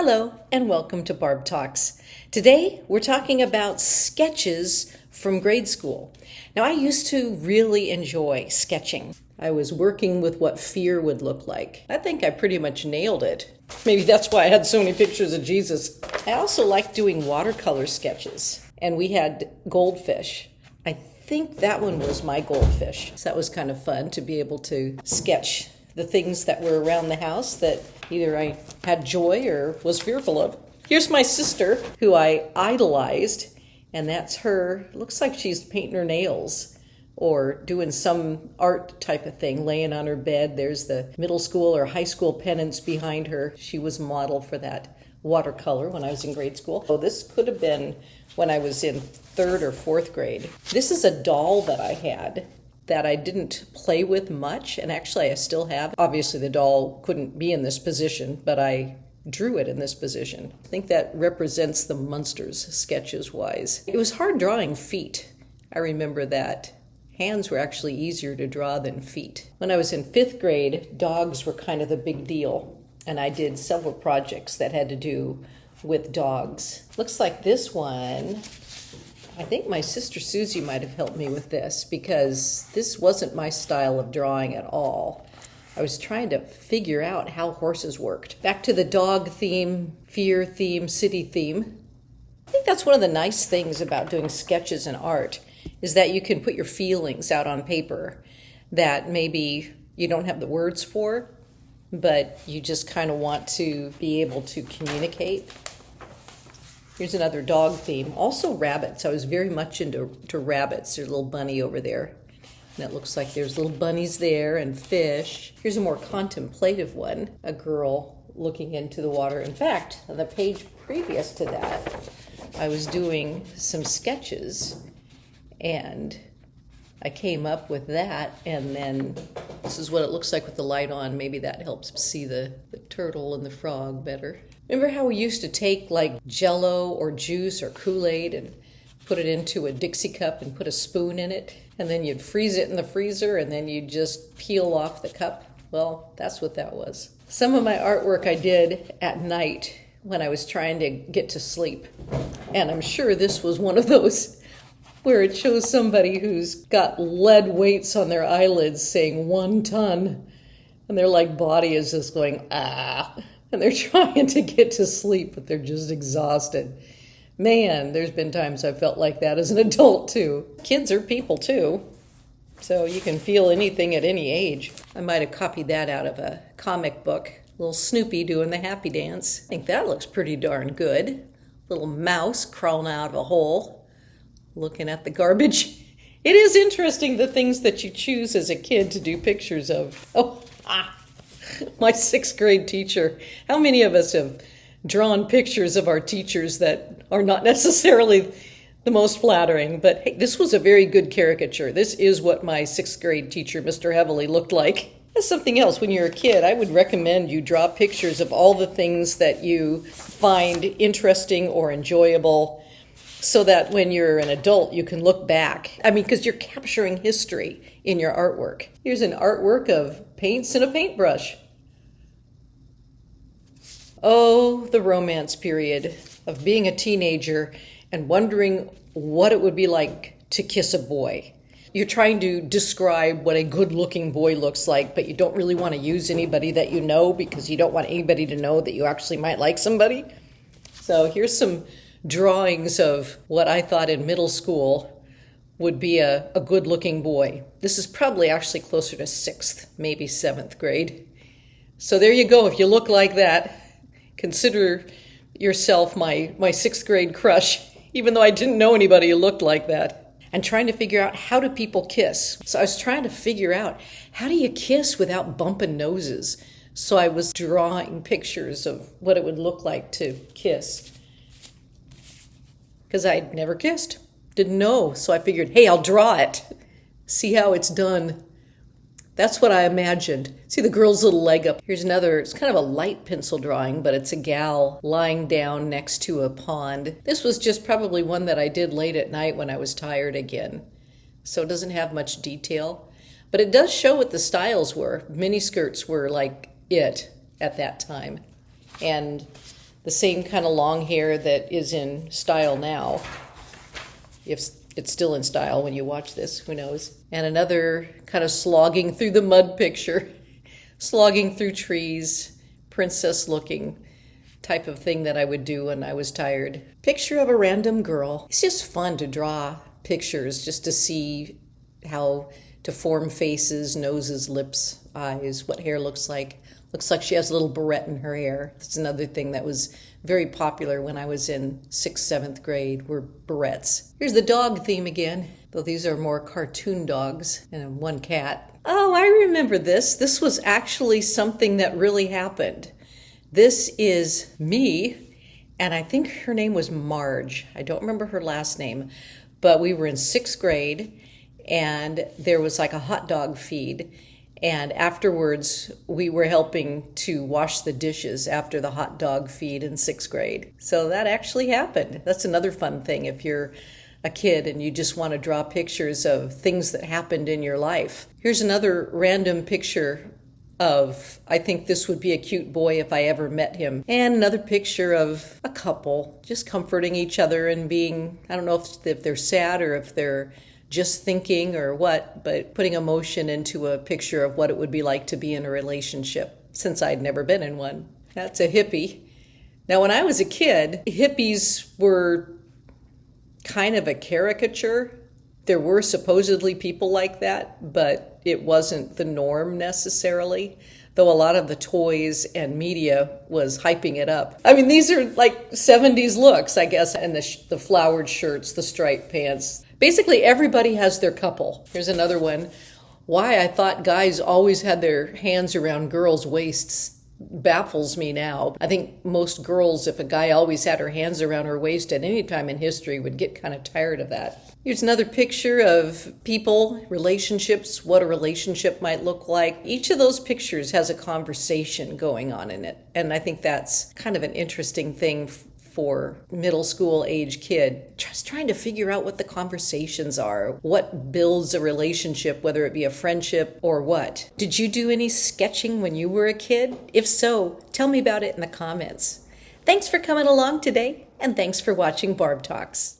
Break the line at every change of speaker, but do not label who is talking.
Hello, and welcome to Barb Talks. Today, we're talking about sketches from grade school. Now, I used to really enjoy sketching. I was working with what fear would look like. I think I pretty much nailed it. Maybe that's why I had so many pictures of Jesus. I also liked doing watercolor sketches, and we had goldfish. I think that one was my goldfish. So that was kind of fun to be able to sketch the things that were around the house that either I had joy or was fearful of. Here's my sister, who I idolized, and that's her. Looks like she's painting her nails or doing some art type of thing, laying on her bed. There's the middle school or high school pennants behind her. She was model for that watercolor when I was in grade school. So this could have been when I was in third or fourth grade. This is a doll that I had that I didn't play with much, and actually I still have. Obviously the doll couldn't be in this position, but I drew it in this position. I think that represents the Munsters sketches-wise. It was hard drawing feet. I remember that. Hands were actually easier to draw than feet. When I was in fifth grade, dogs were kind of the big deal, and I did several projects that had to do with dogs. Looks like this one, I think my sister Susie might have helped me with this because this wasn't my style of drawing at all. I was trying to figure out how horses worked. Back to the dog theme, fear theme, city theme. I think that's one of the nice things about doing sketches and art is that you can put your feelings out on paper that maybe you don't have the words for, but you just kind of want to be able to communicate. Here's another dog theme. Also rabbits. I was very much into rabbits. There's a little bunny over there. And it looks like there's little bunnies there and fish. Here's a more contemplative one. A girl looking into the water. In fact, on the page previous to that, I was doing some sketches and I came up with that, and then this is what it looks like with the light on. Maybe that helps see the turtle and the frog better. Remember how we used to take like Jell-O or juice or Kool-Aid and put it into a Dixie cup and put a spoon in it, and then you'd freeze it in the freezer and then you'd just peel off the cup? Well, that's what that was. Some of my artwork I did at night when I was trying to get to sleep, and I'm sure this was one of those where it shows somebody who's got lead weights on their eyelids saying 1 ton, and their like body is just going, ah, and they're trying to get to sleep, but they're just exhausted. Man, there's been times I've felt like that as an adult too. Kids are people too, so you can feel anything at any age. I might have copied that out of a comic book. Little Snoopy doing the happy dance. I think that looks pretty darn good. Little mouse crawling out of a hole, looking at the garbage. It is interesting the things that you choose as a kid to do pictures of. My 6th grade teacher. How many of us have drawn pictures of our teachers that are not necessarily the most flattering? But hey, this was a very good caricature. This is what my 6th grade teacher, Mr. Heavily, looked like. That's something else. When you're a kid, I would recommend you draw pictures of all the things that you find interesting or enjoyable, so that when you're an adult, you can look back. I mean, because you're capturing history in your artwork. Here's an artwork of paints and a paintbrush. Oh, the romance period of being a teenager and wondering what it would be like to kiss a boy. You're trying to describe what a good-looking boy looks like, but you don't really want to use anybody that you know because you don't want anybody to know that you actually might like somebody. So here's some drawings of what I thought in middle school would be a good-looking boy. This is probably actually closer to 6th, maybe 7th grade. So there you go. If you look like that, consider yourself my 6th grade crush, even though I didn't know anybody who looked like that. And trying to figure out, how do people kiss? So I was trying to figure out, how do you kiss without bumping noses? So I was drawing pictures of what it would look like to kiss, because I'd never kissed, didn't know. So I figured, hey, I'll draw it, see how it's done. That's what I imagined. See the girl's little leg up. Here's another, it's kind of a light pencil drawing, but it's a gal lying down next to a pond. This was just probably one that I did late at night when I was tired again. So it doesn't have much detail, but it does show what the styles were. Miniskirts were like it at that time. And the same kind of long hair that is in style now. If it's still in style when you watch this, who knows? And another kind of slogging through the mud picture, slogging through trees, princess looking type of thing that I would do when I was tired. Picture of a random girl. It's just fun to draw pictures just to see how to form faces, noses, lips, eyes, what hair looks like. Looks like she has a little barrette in her hair. That's another thing that was very popular when I was in 6th, 7th grade, were barrettes. Here's the dog theme again, though these are more cartoon dogs and one cat. Oh, I remember this. This was actually something that really happened. This is me, and I think her name was Marge. I don't remember her last name, but we were in 6th grade, and there was like a hot dog feed. And afterwards, we were helping to wash the dishes after the hot dog feed in 6th grade. So that actually happened. That's another fun thing if you're a kid and you just want to draw pictures of things that happened in your life. Here's another random picture of, I think this would be a cute boy if I ever met him. And another picture of a couple just comforting each other and being, I don't know if they're sad or if they're just thinking or what, but putting emotion into a picture of what it would be like to be in a relationship, since I'd never been in one. That's a hippie. Now, when I was a kid, hippies were kind of a caricature. There were supposedly people like that, but it wasn't the norm necessarily, though a lot of the toys and media was hyping it up. I mean, these are like 70s looks, I guess, and the flowered shirts, the striped pants. Basically, everybody has their couple. Here's another one. Why I thought guys always had their hands around girls' waists baffles me now. I think most girls, if a guy always had her hands around her waist at any time in history, would get kind of tired of that. Here's another picture of people, relationships, what a relationship might look like. Each of those pictures has a conversation going on in it. And I think that's kind of an interesting thing for middle school age kid, just trying to figure out what the conversations are, what builds a relationship, whether it be a friendship or what. Did you do any sketching when you were a kid? If so, tell me about it in the comments. Thanks for coming along today, and thanks for watching Barb Talks.